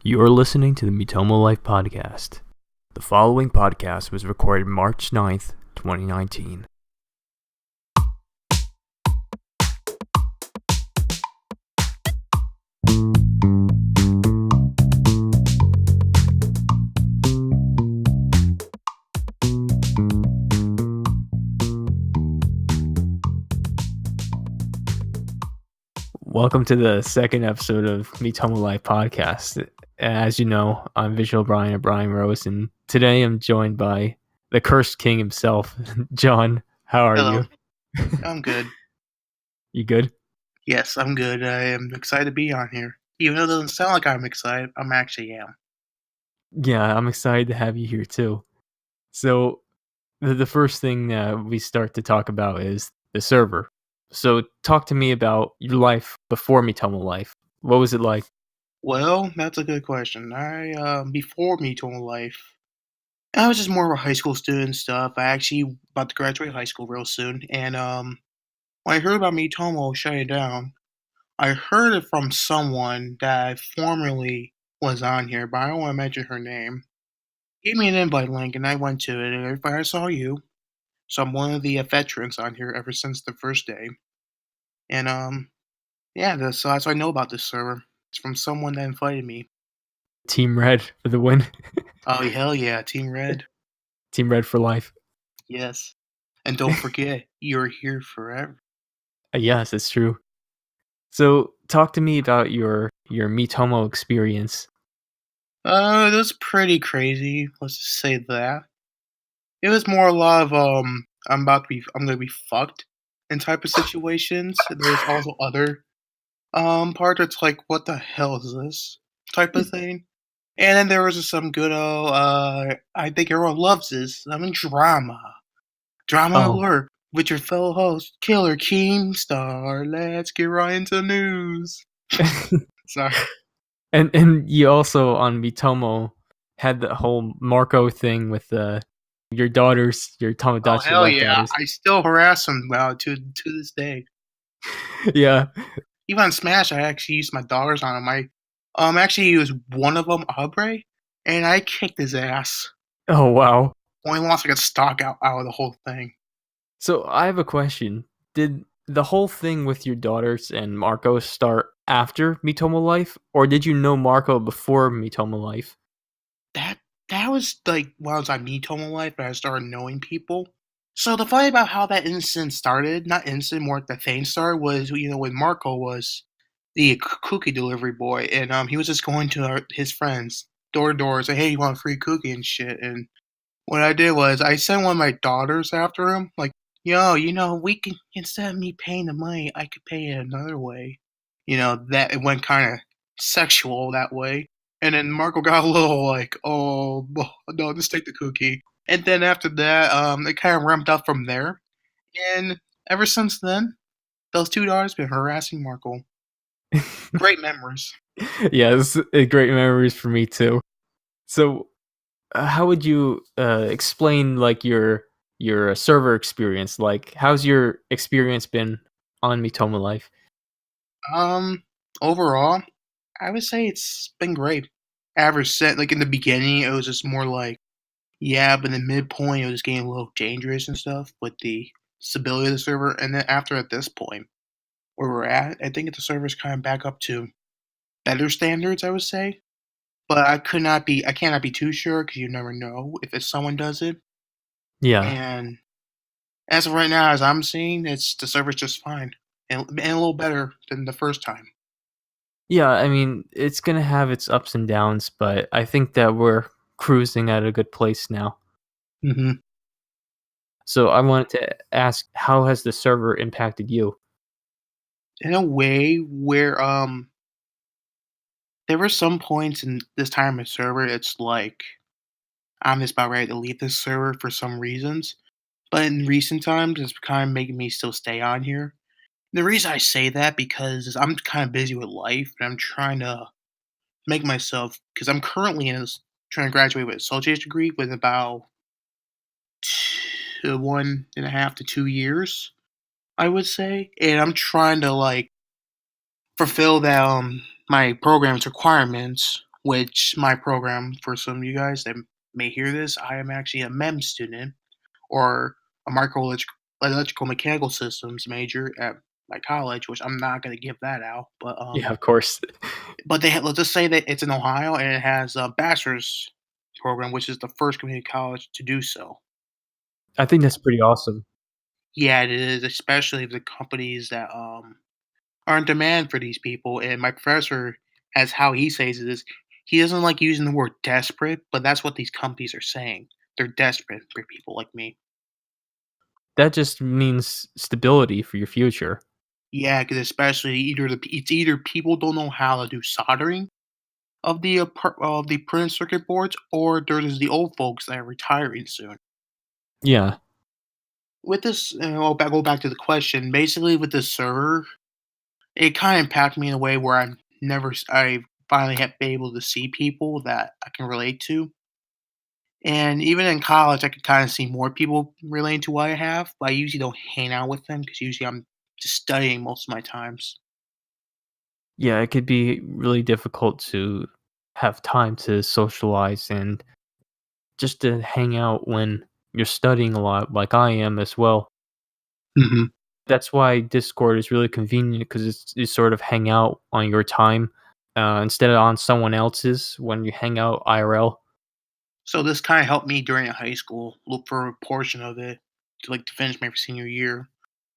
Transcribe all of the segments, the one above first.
You're listening to the Miitomo Life Podcast. The following podcast was recorded March 9th, 2019. Welcome to the second episode of Miitomo Life Podcast. As you know, I'm Visual Brian of Brian Rose, and today I'm joined by the Cursed King himself, John. How are Hello. you? I'm good. You good? Yes, I'm good. I am excited to be on here. Even though it doesn't sound like I'm excited, I'm actually am. Yeah, I'm excited to have you here too. So, the first thing we start to talk about is the server. So, talk to me about your life before Miitomo Life. What was it like? Well, that's a good question. Before Miitomo Life, I was just more of a high school student and stuff. I actually about to graduate high school real soon, and when I heard about Miitomo shutting down, I heard it from someone that formerly was on here, but I don't want to mention her name. Gave me an invite link, and I went to it, and I saw you. So I'm one of the veterans on here ever since the first day. And yeah, so that's what I know about this server. It's from someone that invited me. Team Red for the win. Oh hell yeah, Team Red. Team Red for life. Yes. And don't forget, you're here forever. Yes, it's true. So, talk to me about your Miitomo experience. It was pretty crazy. Let's just say that. It was more a lot of I'm gonna be fucked in type of situations. There was also other part that's like, what the hell is this type of thing. And then there was just some good old I think everyone loves this. Drama. Drama Oh, alert with your fellow host, Killer Keemstar. Let's get right into the news. Sorry. and you also on Miitomo had the whole Marco thing with your daughters, your Oh Tomodachi hell Life yeah! daughters. I still harass him about to this day. Yeah. Even on Smash, I actually used my daughters on him. I actually used one of them, Aubrey, and I kicked his ass. Oh wow. Only lost like a stock out of the whole thing. So I have a question. Did the whole thing with your daughters and Marco start after Miitomo Life, or did you know Marco before Miitomo Life? That that was like when I was on Miitomo Life, and I started knowing people. So the funny about how that incident started, not incident, more like the thing started, was when Marco was the cookie delivery boy, and he was just going to his friends door to door, say, "Hey, you want a free cookie and shit?" And what I did was I sent one of my daughters after him, like, "Yo, we can instead of me paying the money, I could pay it another way." That it went kind of sexual that way. And then Marco got a little like, "Oh no, just take the cookie." And then after that, it kind of ramped up from there. And ever since then, those two daughters been harassing Marco. Great memories. Yes, great memories for me too. So, how would you explain like your server experience? Like, how's your experience been on Miitomo Life? Um, Overall, I would say it's been great. Ever since, like in the beginning, it was just more like, yeah, but in the midpoint, it was getting a little dangerous and stuff with the stability of the server. And then after at this point, where we're at, I think the server's kind of back up to better standards, I would say. But I cannot be too sure because you never know if someone does it. Yeah. And as of right now, as I'm seeing, the server's just fine and a little better than the first time. Yeah, I mean, it's going to have its ups and downs, but I think that we're cruising at a good place now. Hmm. So I wanted to ask, how has the server impacted you? In a way where there were some points in this time of server, it's like I'm just about ready to leave this server for some reasons. But in recent times, it's kind of making me still stay on here. The reason I say that because I'm kind of busy with life and I'm trying to make myself because I'm currently trying to graduate with an associate's degree with about 1.5 to 2 years, I would say, and I'm trying to like fulfill that my program's requirements which my program, for some of you guys that may hear this, I am actually a MEM student or a electrical mechanical systems major at my college, which I'm not going to give that out. Yeah, of course. But let's just say that it's in Ohio and it has a bachelor's program, which is the first community college to do so. I think that's pretty awesome. Yeah, it is, especially the companies that are in demand for these people. And my professor, as how he says it is, he doesn't like using the word desperate, but that's what these companies are saying. They're desperate for people like me. That just means stability for your future. Yeah, because especially it's either people don't know how to do soldering of the printed circuit boards, or there's the old folks that are retiring soon. Yeah. With this, I'll go back to the question. Basically, with this server, it kind of impacted me in a way where I finally have been able to see people that I can relate to. And even in college, I could kind of see more people relating to what I have, but I usually don't hang out with them because usually I'm just studying most of my times. Yeah, it could be really difficult to have time to socialize and just to hang out when you're studying a lot like I am as well. Hmm. That's why Discord is really convenient because it's you sort of hang out on your time, instead of on someone else's when you hang out IRL. So this kind of helped me during high school, look for a portion of it to finish my senior year.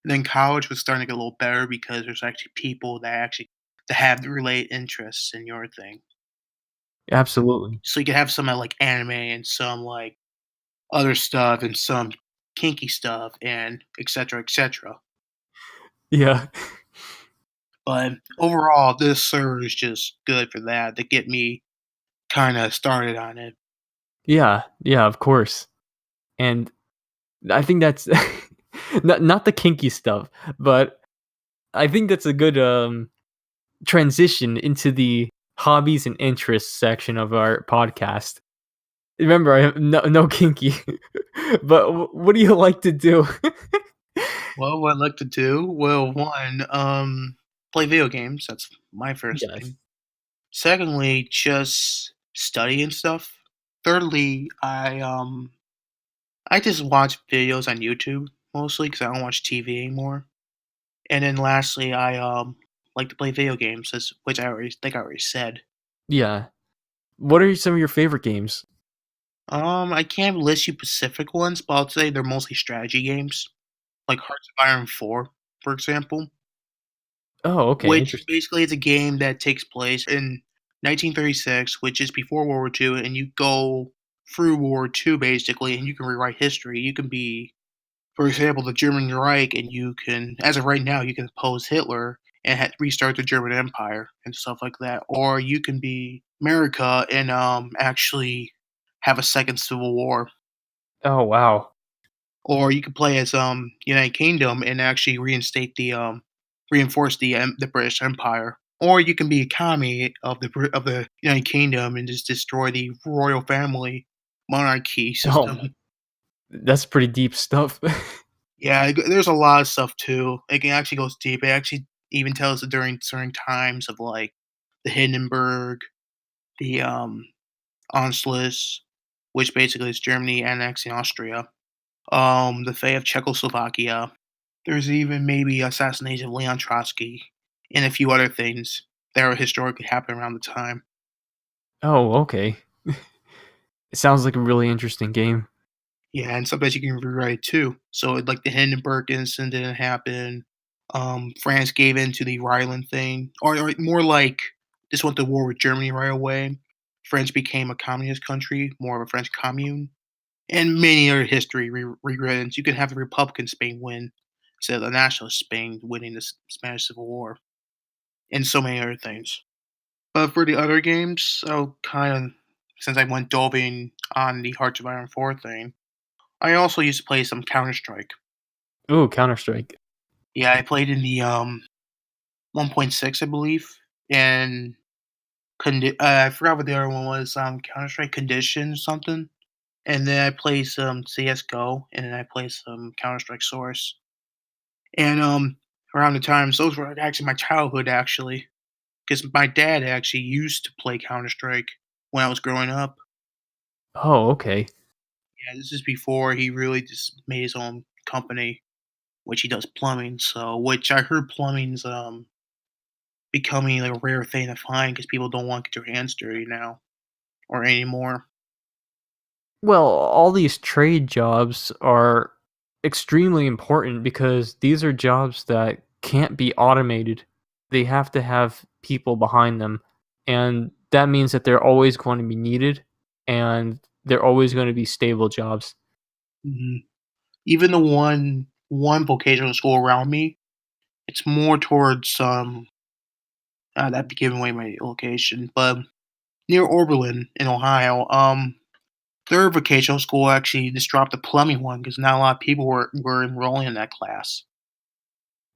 And then college was starting to get a little better because there's actually people that have the related interests in your thing. Absolutely. So you could have some like anime and some like other stuff and some kinky stuff and etc. etc. Yeah. But overall, this server is just good for that to get me kind of started on it. Yeah, yeah, of course. And I think that's not the kinky stuff, but I think that's a good, transition into the hobbies and interests section of our podcast. Remember, I have no kinky, but what do you like to do? Well, what I like to do, well, one, play video games. That's my first Yes. thing. Secondly, just study and stuff. Thirdly, I just watch videos on YouTube mostly because I don't watch TV anymore. And then lastly, I like to play video games, which I already said. Yeah. What are some of your favorite games? I can't list you specific ones, but I'll say they're mostly strategy games, like Hearts of Iron 4, for example, Oh, okay, which interesting. basically is a game that takes place in 1936, which is before World War II, and you go through World War II basically, and you can rewrite history. You can be, for example, the German Reich, and you can, as of right now, you can oppose Hitler and restart the German Empire and stuff like that. Or you can be America and actually have a second civil war. Oh, wow. Or you could play as United Kingdom and actually reinforce the British Empire. Or you can be a commie of of the United Kingdom and just destroy the royal family monarchy Oh, system. that's pretty deep stuff. Yeah, there's a lot of stuff too. It can actually goes deep. It actually even tells it during certain times of like the Hindenburg, the Anschluss, which basically is Germany annexing Austria, the fate of Czechoslovakia. There's even maybe assassination of Leon Trotsky and a few other things that were historically happened around the time. Oh, okay. It sounds like a really interesting game. Yeah, and sometimes you can rewrite it too. So like the Hindenburg incident didn't happen. France gave in to the Rhineland thing, or more like just went to war with Germany right away. France became a communist country, more of a French commune, and many other history rewritten. You can have the Republican Spain win instead of the nationalist Spain winning the Spanish Civil War, and so many other things. But for the other games, I'll kind of, since I went doving on the Hearts of Iron 4 thing, I also used to play some Counter Strike. Ooh, Counter-Strike. Yeah, I played in the 1.6, I believe, and I forgot what the other one was. Counter Strike Condition something, and then I played some CS:GO, and then I played some Counter Strike Source. And around the times, those were actually my childhood, actually. because my dad actually used to play Counter Strike when I was growing up. Oh, okay. Yeah, this is before he really just made his own company, which he does plumbing. So, which I heard plumbing's becoming like a rare thing to find because people don't want to get their hands dirty now or anymore. Well, all these trade jobs are extremely important because these are jobs that can't be automated. They have to have people behind them. And that means that they're always going to be needed and they're always going to be stable jobs. Mhm. Even the one vocational school around me, it's more towards that'd be giving away my location, but near Oberlin in Ohio, their vocational school actually just dropped the plumbing one because not a lot of people were enrolling in that class,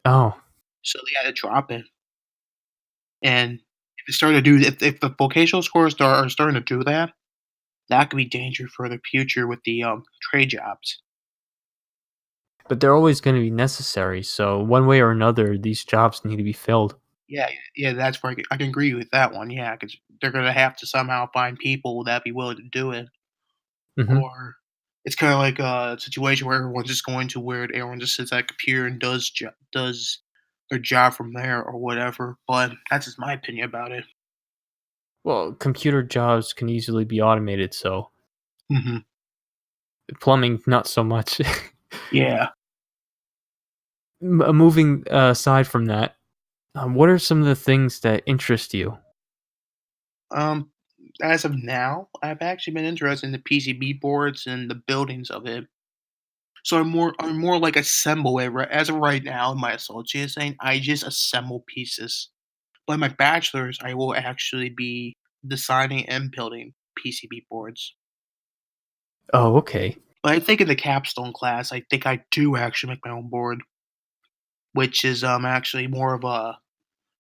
Oh, so they had to drop it. And if it started to do, if the vocational schools are starting to do that, that could be danger for the future with the trade jobs. but they're always going to be necessary. So, one way or another, these jobs need to be filled. Yeah, yeah, that's where I can agree with that one. Yeah, because they're gonna have to somehow find people that be willing to do it, Hmm. or it's kind of like a situation where everyone's just going to where everyone just sits at a computer and does their job from there or whatever. But that's just my opinion about it. Well, computer jobs can easily be automated. So, Hmm. plumbing, not so much. Yeah. Moving aside from that, what are some of the things that interest you? Um. As of now, I've actually been interested in the PCB boards and the buildings of it. So I'm more like assemble it. Right as of right now, in my associate's thing, I just assemble pieces. But in my bachelor's, I will actually be designing and building PCB boards. Oh, okay. But I think in the capstone class, I think I do actually make my own board, which is actually more of a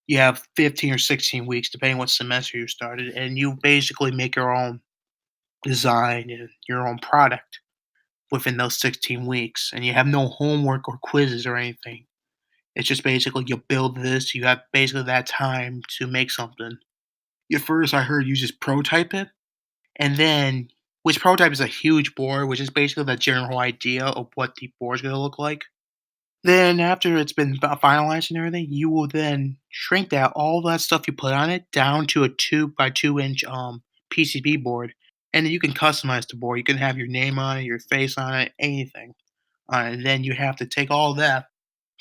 you have 15 or 16 weeks, depending what semester you started, and you basically make your own design and your own product within those 16 weeks, and you have no homework or quizzes or anything. It's just basically you build this, you have basically that time to make something. At first, I heard you just prototype it, and then which prototype is a huge board, which is basically the general idea of what the board's gonna look like. Then after it's been finalized and everything, you will then shrink that all that stuff you put on it down to a 2 by 2 inch PCB board, and then you can customize the board. You can have your name on it, your face on it, anything. And then you have to take all that,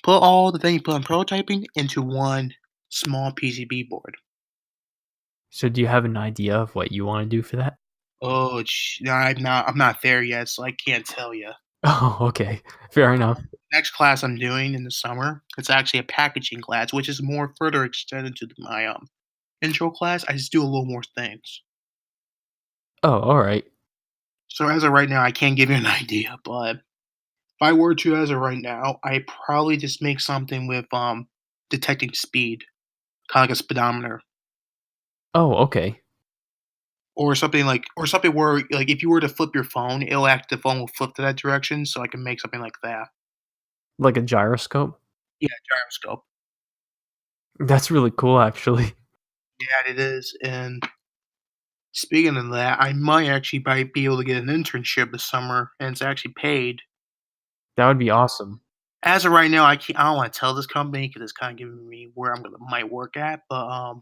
put all the thing you put on prototyping into one small PCB board. So, do you have an idea of what you want to do for that? Oh, no, I'm not there yet, so I can't tell you. Oh, okay. Fair enough. Next class I'm doing in the summer, it's actually a packaging class, which is more further extended to my intro class. I just do a little more things. Oh, all right. So as of right now, I can't give you an idea, but if I were to, as of right now, I probably just make something with detecting speed, kind of like a speedometer, Oh, okay. or something where like if you were to flip your phone, the phone will flip to that direction. So I can make something like that. Like a gyroscope? Yeah, gyroscope. That's really cool, actually. Yeah, it is. And speaking of that, I might actually be able to get an internship this summer, and it's actually paid. That would be awesome. As of right now, I don't wanna tell this company because it's kinda giving me where I'm gonna might work at, but,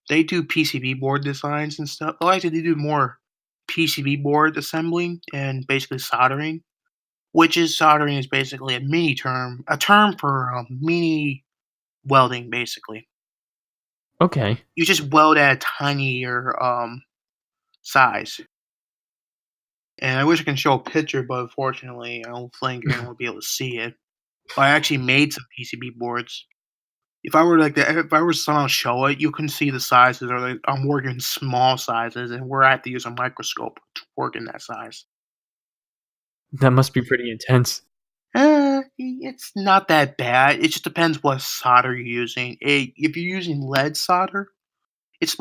they do PCB board designs and stuff. Well, actually, they do more PCB board assembling and basically soldering, which is soldering is basically a term for, mini welding, basically. Okay. You just weld at a tinier, size. And I wish I can show a picture, but unfortunately, I don't think anyone will be able to see it. But I actually made some PCB boards. If I were to somehow show it, you couldn't see the sizes, or like I'm working small sizes, and where I have to use a microscope to work in that size. That must be pretty intense. It's not that bad. It just depends what solder you're using. If you're using lead solder, it's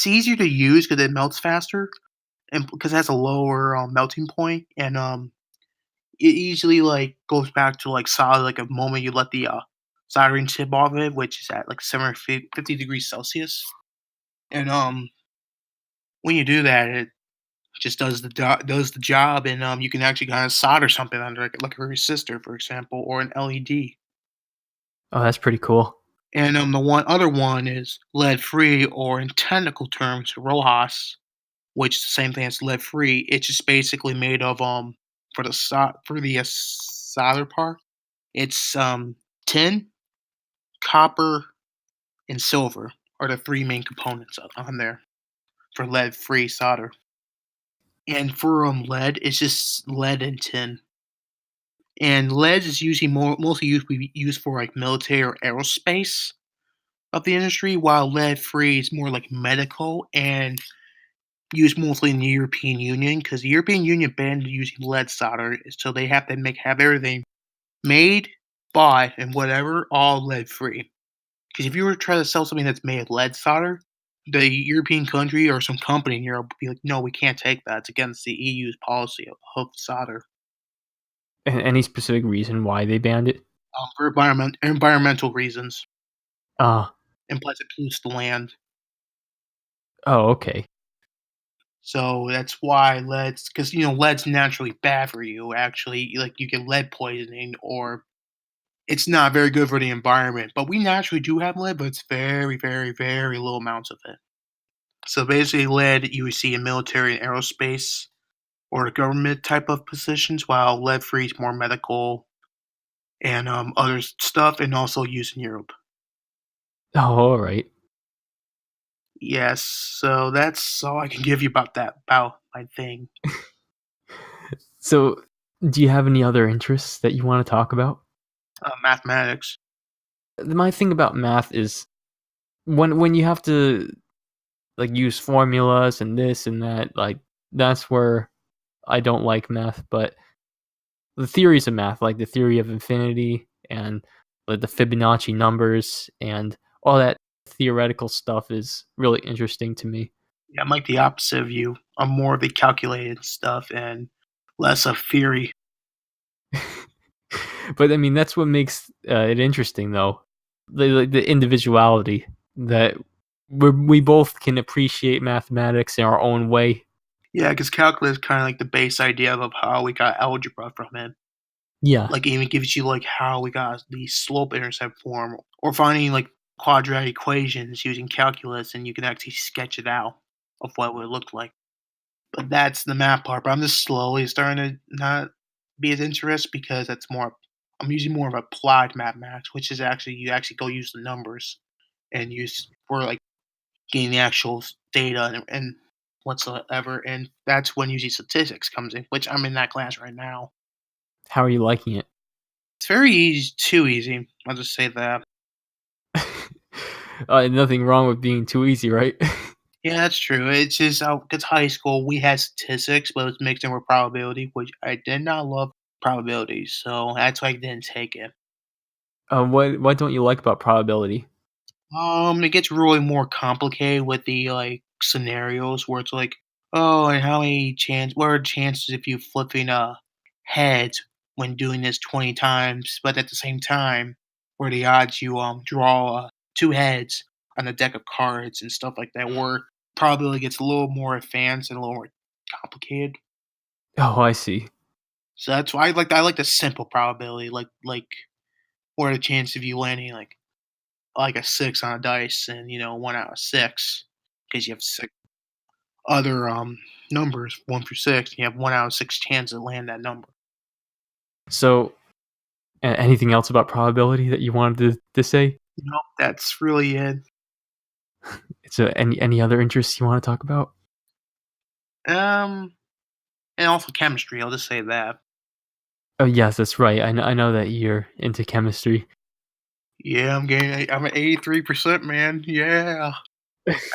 easier to use because it melts faster, and because it has a lower melting point, and it easily like goes back to like solid like a moment you let the soldering tip off it, which is at like 750 degrees Celsius. And when you do that, it just does the job, and you can actually kind of solder something under it, like a resistor, for example, or an LED. Oh, that's pretty cool. And the one other one is lead free, or in technical terms, RoHS, which is the same thing as lead free. It's just basically made of for the solder part. It's tin, copper, and silver are the three main components on there for lead free solder. And for lead, it's just lead and tin. And lead is usually mostly used for like military or aerospace of the industry, while lead free is more like medical and used mostly in the European Union, because the European Union banned using lead solder, so they have to have everything made, bought, and whatever all lead free. Because if you were to try to sell something that's made of lead solder, the European country or some company in Europe would be like, no, we can't take that. It's against the EU's policy of solder. Any specific reason why they banned it? For environmental reasons, Ah, and plus it pollutes the land. oh, okay. So that's why lead's because lead's naturally bad for you. Actually, like you get lead poisoning, or it's not very good for the environment. But we naturally do have lead, but it's very, very, very low amounts of it. So basically, lead you would see in military and aerospace or government type of positions, while lead free is more medical and other stuff, and also used in Europe. Oh, all right. Yes, so that's all I can give you about my thing. So, do you have any other interests that you want to talk about? Mathematics. My thing about math is when you have to like use formulas and this and that, like that's where I don't like math. But the theories of math, like the theory of infinity and like the Fibonacci numbers and all that theoretical stuff, is really interesting to me. Yeah, I'm like the opposite of you. I'm more of the calculated stuff and less of theory. But I mean, that's what makes it interesting, though. The individuality that we both can appreciate mathematics in our own way. Yeah, because calculus is kind of like the base idea of how we got algebra from it. Yeah. Like, it even gives you like how we got the slope-intercept form, or finding like quadratic equations using calculus, and you can actually sketch it out of what it would look like. But that's the math part. But I'm just slowly starting to not be as interested, because that's more. I'm using more of applied mathematics, which is actually you actually go use the numbers and use for like getting the actual data and whatsoever. And that's when usually statistics comes in, which I'm in that class right now. How are you liking it? It's very easy, too easy. I'll just say that. Nothing wrong with being too easy, right? Yeah, that's true. It's just because high school we had statistics, but it was mixed in with probability, which I did not love probability, so that's why I didn't take it. What don't you like about probability? It gets really more complicated with the like scenarios where it's like, oh, and what are the chances if you flipping heads when doing this 20 times, but at the same time, where the odds you draw two heads on a deck of cards and stuff like that, where probability gets a little more advanced and a little more complicated. Oh, I see. So that's why I like the simple probability, like what are the chances of you landing like a 6 on a dice, and 1 out of 6, because you have 6 other, numbers, 1 through 6, you have 1 out of 6 chance to land that number. So, anything else about probability that you wanted to say? Nope, that's really it. So, any other interests you want to talk about? Um, and also chemistry, I'll just say that. Oh, yes, that's right. I know that you're into chemistry. Yeah, I'm at 83%, man, yeah.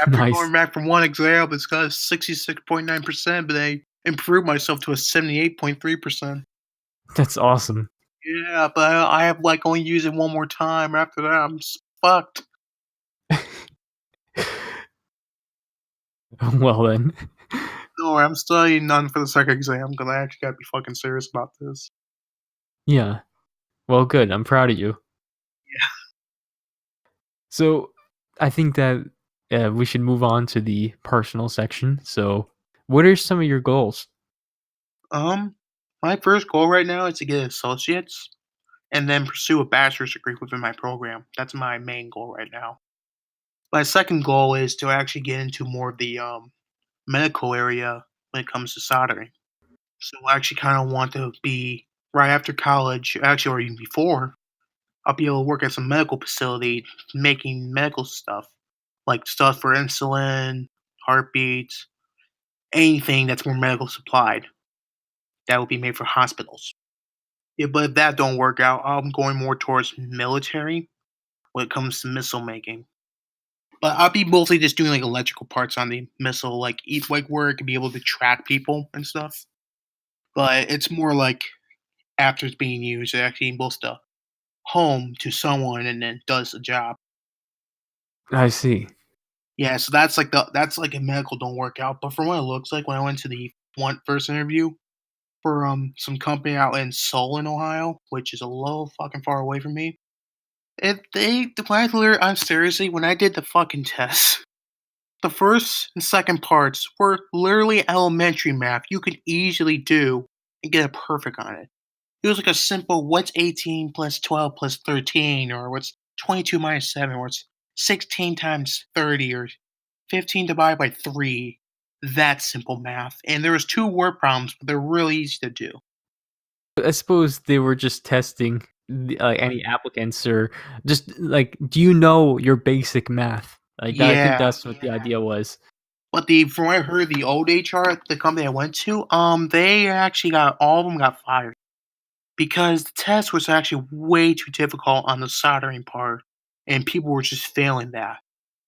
After Nice. going back from 1 exam, it's got a 66.9%, but I improved myself to a 78.3%. That's awesome. Yeah, but I have, like, only use it one more time. After that, fucked. Well then. Don't worry, I'm studying none for the second exam because I actually gotta be fucking serious about this. Yeah. Well, good. I'm proud of you. So I think that we should move on to the personal section. So, what are some of your goals? Um, my first goal right now is to get associates and then pursue a bachelor's degree within my program. That's my main goal right now. My second goal is to actually get into more of the medical area when it comes to soldering. So I actually kind of want to be right after college, actually, or even before, I'll be able to work at some medical facility making medical stuff, like stuff for insulin, heartbeats, anything that's more medical supplied that will be made for hospitals. Yeah, but if that don't work out, I'm going more towards military when it comes to missile making. But I'll be mostly just doing like electrical parts on the missile, like like where it can be able to track people and stuff. But it's more like after it's being used, it actually enables the home to someone and then does the job. I see. Yeah, so that's like a medical don't work out. But from what it looks like, when I went to the one first interview for some company out in Solon, Ohio, which is a little fucking far away from me, when I literally, I'm seriously when I did the fucking test, the first and second parts were literally elementary math you could easily do and get a perfect on it. It was like a simple what's 18 plus 12 plus 13, or what's 22 minus 7, or what's 16 times 30, or 15 divided by 3. That simple math. And there was two word problems, but they're really easy to do. I suppose they were just testing any applicants, or just like, do you know your basic math? Like that, I think Yeah. that's what the idea was. But the from what I heard, the old HR at the company I went to, they actually got all of them got fired because the test was actually way too difficult on the soldering part, and people were just failing that.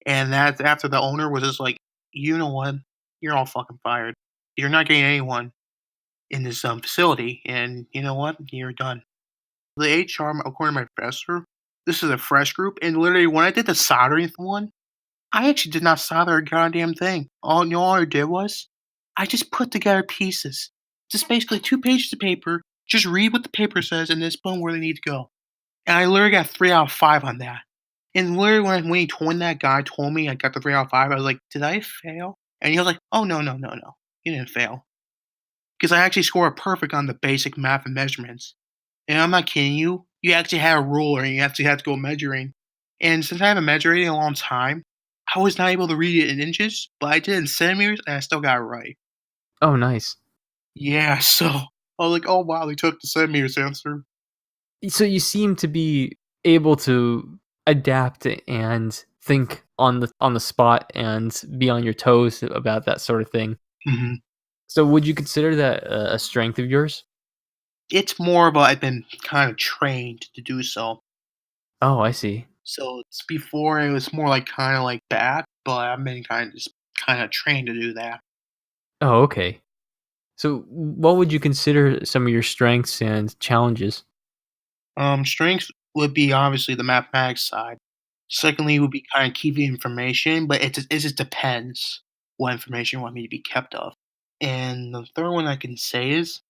And that's after the owner was just like, you know what, you're all fucking fired. You're not getting anyone in this facility, and you know what, you're done. The HR, according to my professor, this is a fresh group, and literally when I did the soldering one, I actually did not solder a goddamn thing. All I did was I just put together pieces. Just basically 2 pages of paper, just read what the paper says and just put 'em where they need to go. And I literally got 3 out of 5 on that. And literally when that guy told me I got the 3 out of 5, I was like, "Did I fail?" And he was like, "Oh, no, no, no, no. You didn't fail." Because I actually scored perfect on the basic math and measurements. And I'm not kidding you. You actually had a ruler and you actually had to go measuring. And since I haven't measured it in a long time, I was not able to read it in inches, but I did in centimeters and I still got it right. Oh, nice. Yeah, so I was like, oh wow, they took the centimeters answer. So you seem to be able to adapt and think on the spot and be on your toes about that sort of thing. Hmm. So would you consider that a strength of yours? It's more about I've been kind of trained to do so. Oh, I see. So it's before it was more like kind of like that, but I've been kind of just kind of trained to do that. Oh, okay. So what would you consider some of your strengths and challenges? Strengths would be obviously the mathematics side. Secondly, would be kind of keeping information, but it just depends what information you want me to be kept of. And the third one I can say is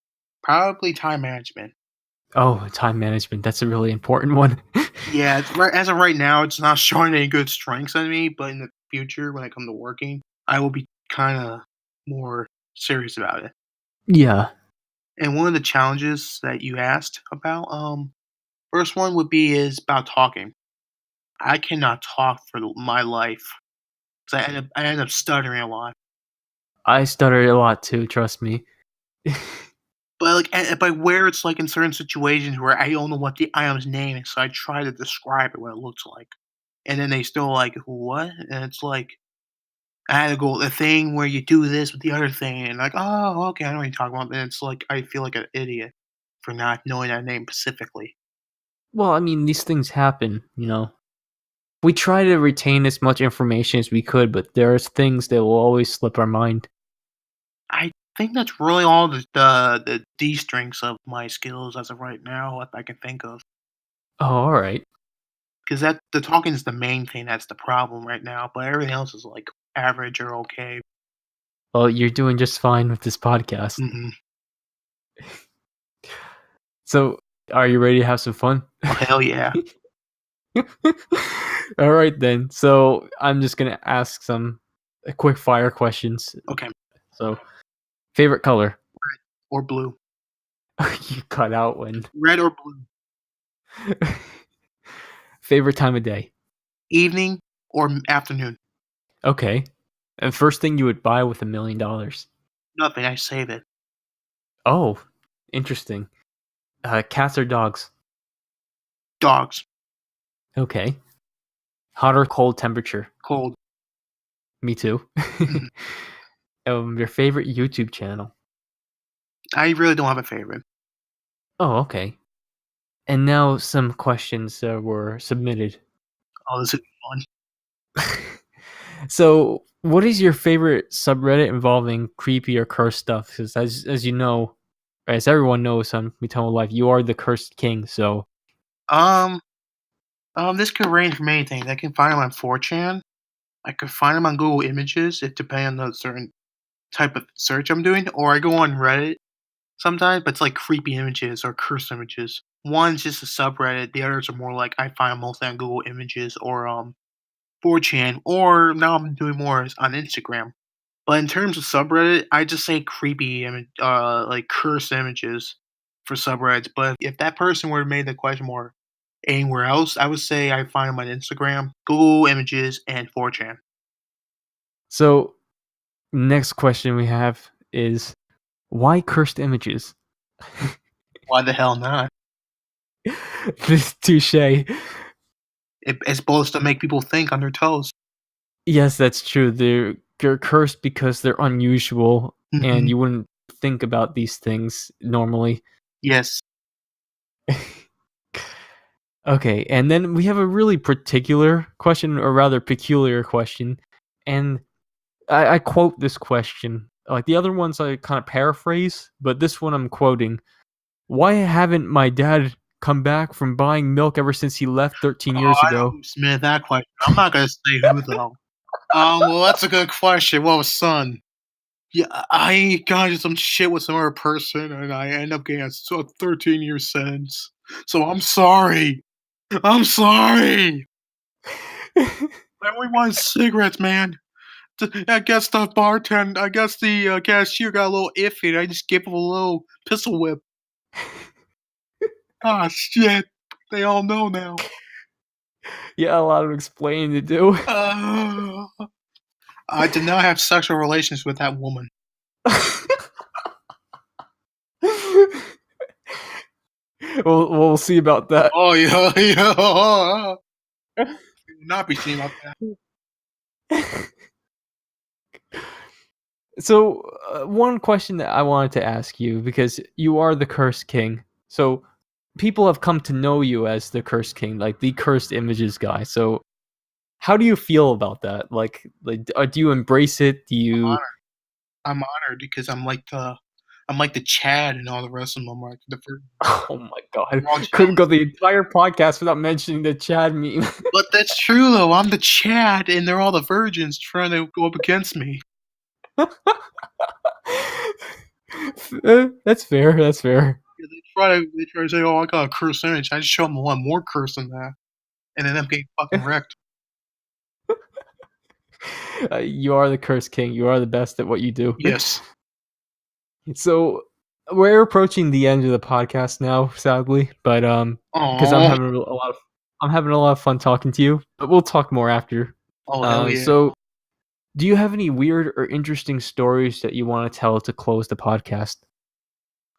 probably time management. Oh, time management. That's a really important one. Yeah, it's right as of right now, it's not showing any good strengths on me, but in the future, when I come to working, I will be kind of more serious about it. Yeah. And one of the challenges that you asked about, first one would be is about talking. I cannot talk for my life. 'Cause I end up stuttering a lot. I stutter a lot too, trust me. But, like, but where it's, like, in certain situations where I don't know what the item's name is, so I try to describe it, what it looks like. And then they still like, "What?" And it's like, I had to go the thing where you do this with the other thing, and like, "Oh, okay, I know what you're talking about." And it's like, I feel like an idiot for not knowing that name specifically. Well, I mean, these things happen, you know. We try to retain as much information as we could, but there's things that will always slip our mind. I think that's really all the D-strengths of my skills as of right now, what I can think of. Oh, alright. 'Cause that the talking is the main thing that's the problem right now, but everything else is, like, average or okay. Well, you're doing just fine with this podcast. Mhm. So, are you ready to have some fun? Oh, hell yeah. All right then. So I'm just gonna ask some quick fire questions. Okay, So favorite color? or blue. You cut out when. Red or blue. Favorite time of day? Evening or afternoon. Okay. And first thing you would buy with $1 million? Nothing, I save it. Oh, interesting. Cats or dogs? Dogs. Okay. Hot or cold temperature? Cold. Me too. Mhm. Your favorite YouTube channel? I really don't have a favorite. Oh, okay. And now some questions that were submitted. Oh, this is fun. So, what is your favorite subreddit involving creepy or cursed stuff? Because as you know, as everyone knows on Miitomo Life, you are the cursed king. So, Um, this could range from anything. I can find them on 4chan. I could find them on Google Images. It depends on the certain type of search I'm doing. Or I go on Reddit sometimes, but it's like creepy images or cursed images. One's just a subreddit. The others are more like I find them mostly on Google Images or 4chan. Or now I'm doing more on Instagram. But in terms of subreddit, I just say creepy like cursed images for subreddits. But if that person were to make the question more anywhere else, I would say I find them on Instagram, Google Images, and 4chan. so next question we have is why cursed images? Why the hell not? This touche. It's supposed to make people think on their toes. Yes, that's true. They're cursed because they're unusual, and Mhm. you wouldn't think about these things normally. Yes. Okay, and then we have a really particular question, or rather peculiar question, and I quote this question. Like the other ones, I kind of paraphrase, but this one I'm quoting. Why haven't my dad come back from buying milk ever since he left 13 Oh, years I know ago? who submitted that question. I'm not gonna say who though. Well, that's a good question. Well, son, yeah, I got into some shit with some other person, and I end up getting a 13-year sentence. So I'm sorry. I'm sorry. I only wanted cigarettes, man. I guess the cashier got a little iffy, and I just gave him a little pistol whip. Ah, shit. They all know now. Yeah, a lot of explaining to do. Uh, I did not have sexual relations with that woman. We'll see about that. Oh, yeah, yeah. You will not be seeing about that. So, one question that I wanted to ask you because you are the cursed king. So, people have come to know you as the cursed king, like the cursed images guy. So, how do you feel about that? Do you embrace it? Do I'm you? honored. I'm honored because I'm like the Chad and all the rest of them are like the first. Oh my god! They're all Couldn't go jealous. the entire podcast without mentioning the Chad meme. But that's true though. I'm the Chad, and they're all the virgins trying to go up against me. That's fair. That's fair. Yeah, they try to say, "Oh, I got a curse image." I just show them one more curse than that, and then I'm getting fucking wrecked. You are the cursed king. You are the best at what you do. Yes. So we're approaching the end of the podcast now, sadly, but because Oh. I'm having a lot of fun talking to you, but we'll talk more after. Oh hell yeah. So do you have any weird or interesting stories that you want to tell to close the podcast?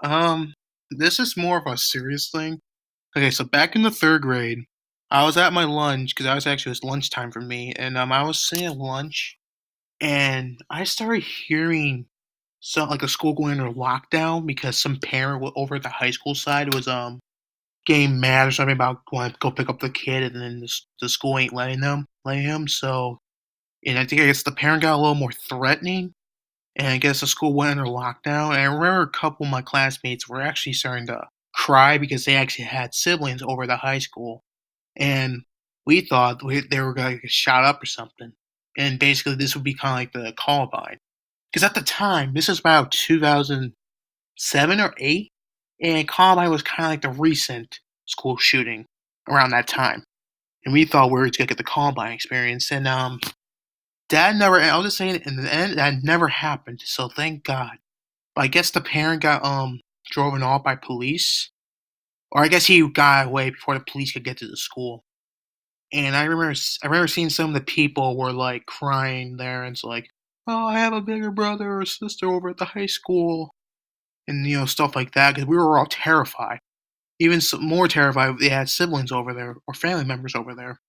Um, this is more of a serious thing. Okay, so back in the third grade, I was at my lunch because I was actually it was lunchtime for me, and I was sitting at lunch, and I started hearing some like a school going under lockdown because some parent over at the high school side was getting mad or something about going to go pick up the kid, and then the school ain't letting him. So, and I guess the parent got a little more threatening, and I guess the school went under lockdown. And I remember a couple of my classmates were actually starting to cry because they actually had siblings over at the high school, and we thought they were going to get shot up or something. And basically, this would be kind of like the Columbine, because at the time, this is about 2007 or eight, and Columbine was kind of like the recent school shooting around that time. and we thought we were gonna get the Columbine experience. And that never. I'll just say it in the end, that never happened. So thank God. But I guess the parent got driven off by police, or I guess he got away before the police could get to the school. And I remember seeing some of the people were like crying there, and it's like, oh, I have a bigger brother or sister over at the high school, and stuff like that, because we were all terrified. Even more terrified if they had siblings over there or family members over there.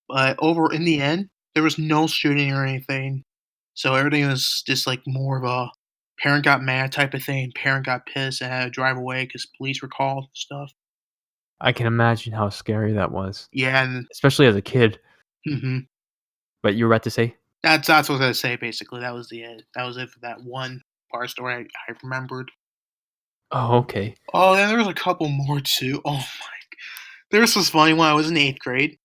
But over in the end, there was no shooting or anything, so everything was just like more of a parent got mad type of thing. Parent got pissed and had to drive away because police were called and stuff. I can imagine how scary that was, Yeah, and especially as a kid. mhm. But you were about to say? That's what I was gonna say. Basically, that was the end. That was it for that one part story I remembered. Oh, okay. Oh, and there was a couple more too. Oh my! There was this funny one. I was in eighth grade,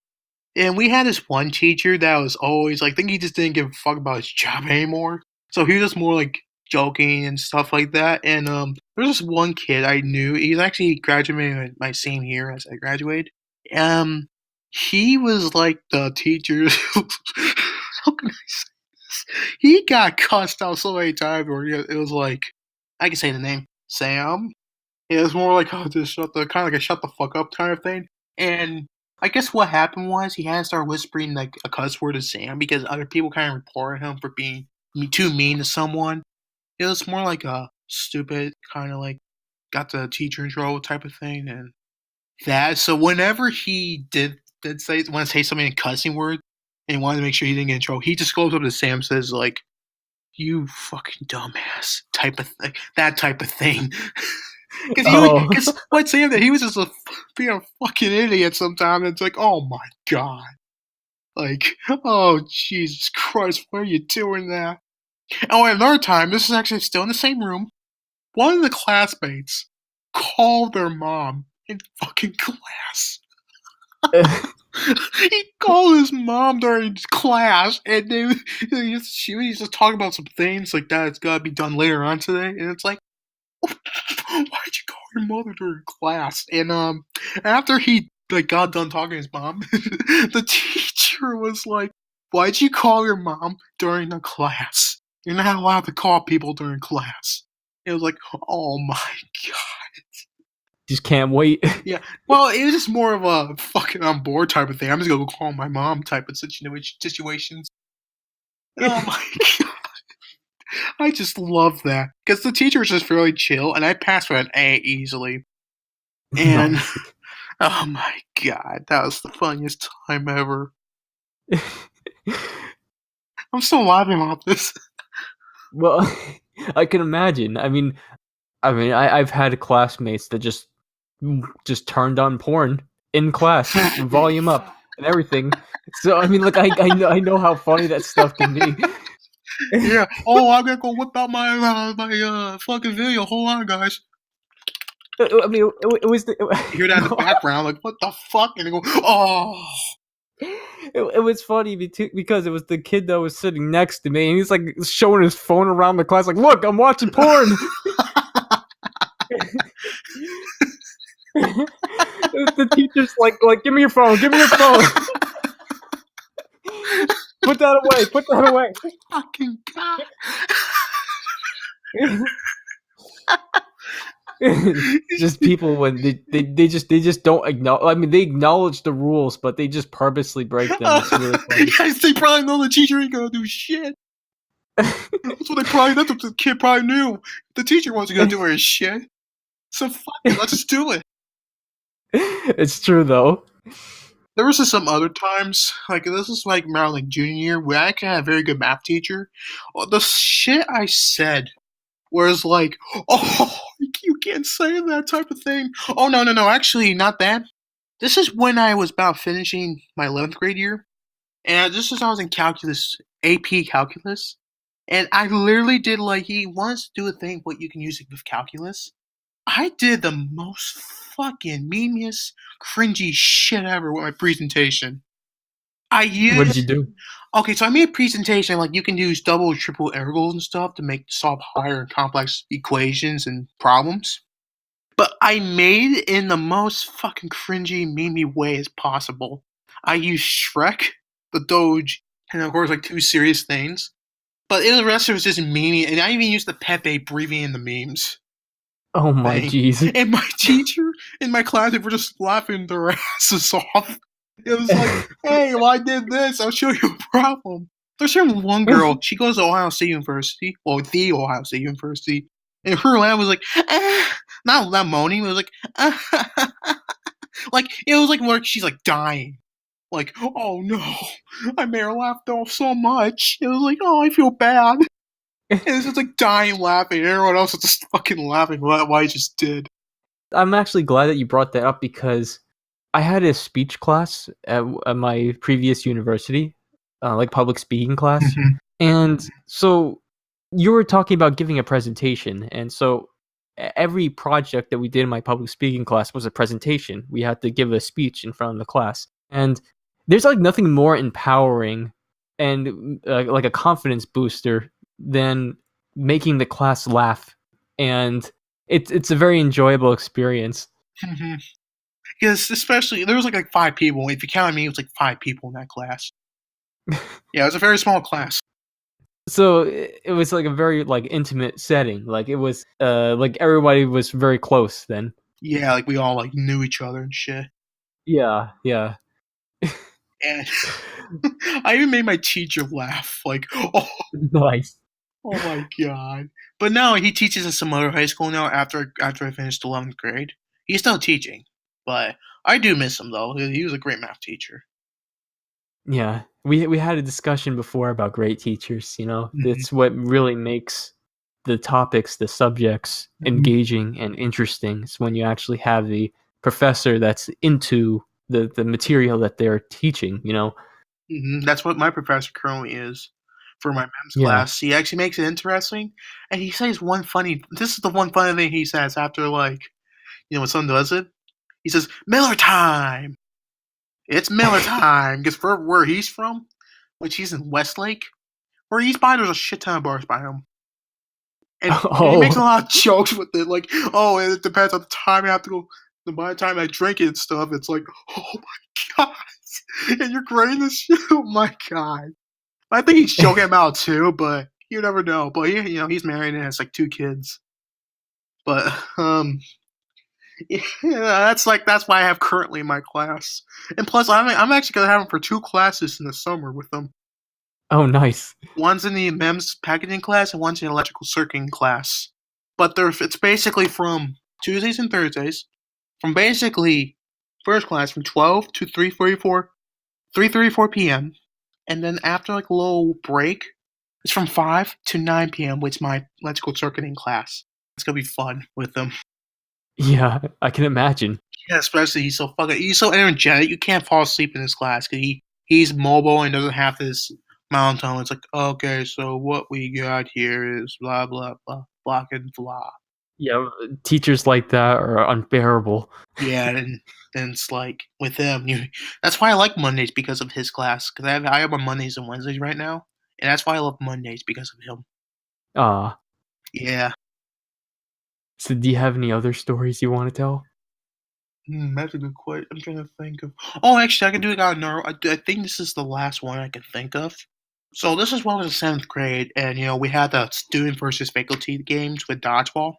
and we had this one teacher that was always like, I think he just didn't give a fuck about his job anymore. So he was just more like joking and stuff like that. And there was this one kid I knew. He's actually graduating my same year as I graduated. Um, he was like the teacher. How can I say this? He got cussed out so many times where it was like, I can say the name, Sam. It was more like, oh, just kind of like a shut the fuck up kind of thing. And I guess what happened was he had to start whispering like a cuss word to Sam because other people kind of reported him for being too mean to someone. It was more like a stupid kind of like got the teacher in trouble type of thing, and that. So whenever he did say want to say something in cussing word and wanted to make sure he didn't get in trouble, he just goes up to Sam and says like, "You fucking dumbass," type of that type of thing. Oh. Because what Sam that he was just being a fucking idiot sometimes. It's like, oh my god, like, oh Jesus Christ, why are you doing that? Oh, and another time, this is actually still in the same room. One of the classmates called their mom in fucking class. He called his mom during class, and then she was just talking about some things like that. It's gotta be done later on today, and it's like, why'd you call your mother during class? And after he like got done talking to his mom, the teacher was like, "Why'd you call your mom during the class? You're not allowed to call people during class." It was like, "Oh my god." Just can't wait. Yeah. Well, it was just more of a fucking on board type of thing. I'm just gonna go call my mom type of situations. Oh my god. I just love that. Because the teacher was just fairly chill and I passed with an A easily. And Nice. oh my god, that was the funniest time ever. I'm still laughing about this. Well, I can imagine. I've had classmates that just turned on porn in class, volume up and everything. So I mean, like I know how funny that stuff can be. Yeah. Oh, I'm gonna go whip out my fucking video. Hold on, guys. I mean, it was You hear that in the no, background, like what the fuck? And they go, oh. it was funny because it was the kid that was sitting next to me, and he's like showing his phone around the class, like, "Look, I'm watching porn." The teacher's like, "Give me your phone, give me your phone." Put that away. Put that away. Fucking god. Just people when they just don't acknowledge. I mean, they acknowledge the rules, but they just purposely break them. It's really funny. Yes, they probably know the teacher ain't gonna do shit. That's what the kid probably knew. The teacher wasn't gonna do her shit. So fuck it, let's just do it. It's true though. There was just some other times, like this is like around like junior year, where I actually had a very good math teacher. Well, the shit I said was like, oh, you can't say that type of thing. Oh no, actually not that. This is when I was about finishing my 11th grade year, and this is I was in calculus, AP calculus, and I literally did like he wants to do a thing what you can use it with calculus. I did the most fucking memeiest, cringy shit ever with my presentation. I What did you used do? okay, so I made a presentation like you can use double or triple integrals and stuff to make solve higher and complex equations and problems. But I made it in the most fucking cringy, memey way as possible. I used Shrek, the Doge, and of course like two serious things. But the rest of it was just memeing, and I even used the Pepe breathing in the memes Oh my thing. jeez. And my teacher in my class, they were just laughing their asses off. It was like, hey, well, I did this. I'll show you a problem. There's one girl. She goes to Ohio State University, well, the Ohio State University, and her laugh was like, not moaning. It was like, like it was like she's like dying. Like, oh no, I made her laugh off so much. It was like, oh, I feel bad. And it's just like dying laughing. And everyone else is just fucking laughing what I just did. I'm actually glad that you brought that up because I had a speech class at my previous university, like public speaking class, Mhm. and so you were talking about giving a presentation, and so every project that we did in my public speaking class was a presentation. We had to give a speech in front of the class, and there's like nothing more empowering and like a confidence booster than making the class laugh, and it's a very enjoyable experience. Mhm. Because especially there was like five people. If you count me, it was like five people in that class. Yeah, it was a very small class. So it was like a very like intimate setting. Like it was like everybody was very close then. Yeah, like we all like knew each other and shit. Yeah, yeah. And I even made my teacher laugh. Like, Nice. oh my god. But no, he teaches at some other high school now. After I finished 11th grade, he's still teaching. But I do miss him though. He was a great math teacher. Yeah. We had a discussion before about great teachers, you know. Mhm. That's what really makes the topics, the subjects Mhm. engaging and interesting. It's when you actually have the professor that's into the material that they're teaching, you know. That's what my professor currently is for my MEMS Yeah. class. He actually makes it interesting, and he says one funny. This is the one funny thing he says after when someone does it. He says Miller time. It's Miller time because for where he's from, which he's in Westlake, where he's by there's a shit ton of bars by him. And he makes a Oh. lot of jokes with it, like, oh, and it depends on the time I have to go. By the time I drink it and stuff, it's like, oh my god, and you're grading this shit. Oh my god. I think he's joking him out too, but you never know. But he's married and has like two kids. But yeah, that's why I have currently in my class. And plus, I'm actually gonna have him for two classes in the summer with them. Oh, nice. One's in the MEMS packaging class and one's in electrical circuiting class. But it's basically from Tuesdays and Thursdays, from basically first class from 12 to 3:34 p.m. And then after like a little break, it's from 5 to 9 p.m., which is my electrical circuiting class. It's gonna be fun with them. Yeah, I can imagine. Yeah, especially he's so energetic. You can't fall asleep in his class because he's mobile and doesn't have this monotone. It's like, okay, so what we got here is blah blah blah blah and blah. Yeah, teachers like that are unbearable. Yeah, and it's like with him, that's why I like Mondays because of his class. Because I have on Mondays and Wednesdays right now, and that's why I love Mondays because of him. Ah, Yeah. so do you have any other stories you wanna tell? That's a good question. I'm trying to think of. Oh, actually, I can do it out now. I think this is the last one I can think of. So this is when I was in seventh grade, and we had the student versus faculty games with dodgeball,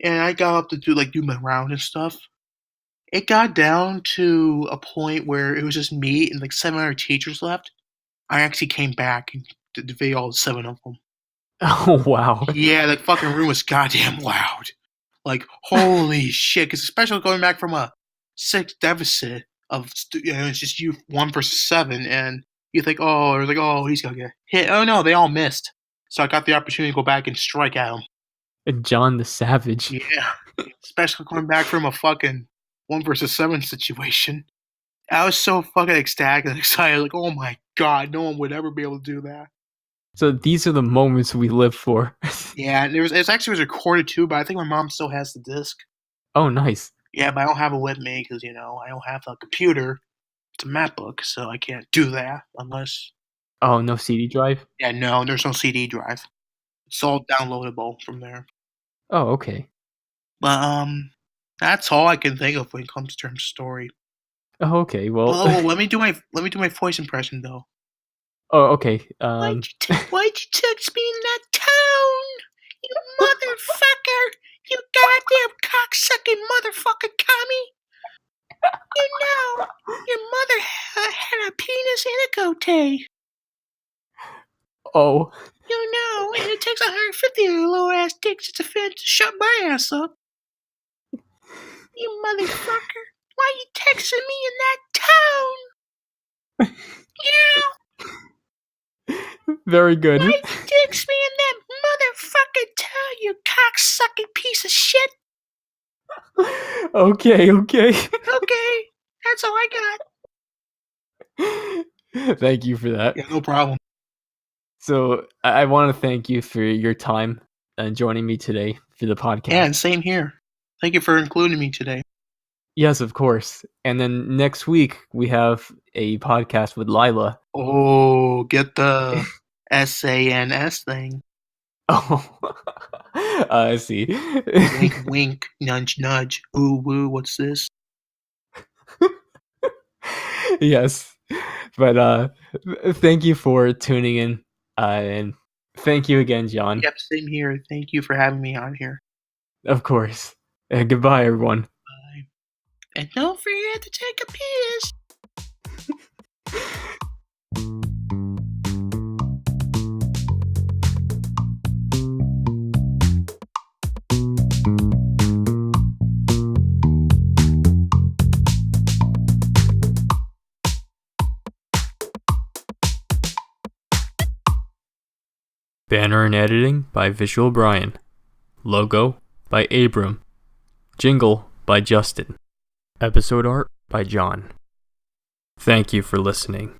and I got up to do my round and stuff. It got down to a point where it was just me and like seven other teachers left. I actually came back and defeated all seven of them. Oh, wow. Yeah, the fucking room was goddamn loud. Like, holy shit! Because especially going back from a six deficit of, it's just you one versus seven, and you think, oh, it's like, oh, he's gonna get hit. Oh no, they all missed. So I got the opportunity to go back and strike at him. John the Savage. Yeah, especially coming back from a fucking one versus seven situation. I was so fucking ecstatic and excited. Like, oh my god, no one would ever be able to do that. So these are the moments we live for. Yeah, and it actually was recorded too, but I think my mom still has the disc. Oh, nice. Yeah, but I don't have it with me because I don't have a computer. It's a MacBook, so I can't do that unless. Oh, no CD drive? Yeah, no, there's no CD drive. It's all downloadable from there. Oh, okay. But that's all I can think of when it comes to terms of story. Oh, okay. Well, Oh, let me do my voice impression though. oh, okay. Why'd you text me in that tone? You motherfucker! You goddamn cocksucking motherfucking commie! You know, your mother had a penis and a goatee. Oh, You know, and it takes 150 of your little ass dicks to fit to shut my ass up. You motherfucker! Why you texting me in that tone? Yeah, very good. why you text me in that motherfucking tone? You cocksucking piece of shit. Okay, okay. Okay, that's all I got. Thank you for that. Yeah, no problem. So I want to thank you for your time and joining me today for the Yeah, podcast. and same here. Thank you for including me today. Yes, of course. And then next week we have a podcast with Lila. Oh, get the SANS thing. Oh, I see. Wink, wink, nudge, nudge. Ooh, woo, what's this? Yes, but thank you for tuning in, and thank you again, John. Yep, same here. Thank you for having me on here. Of course. Goodbye, everyone. Bye. And don't forget to take a piss. Banner and editing by Visual Brian. Logo by Abram. Jingle by Justin. Episode art by John. Thank you for listening.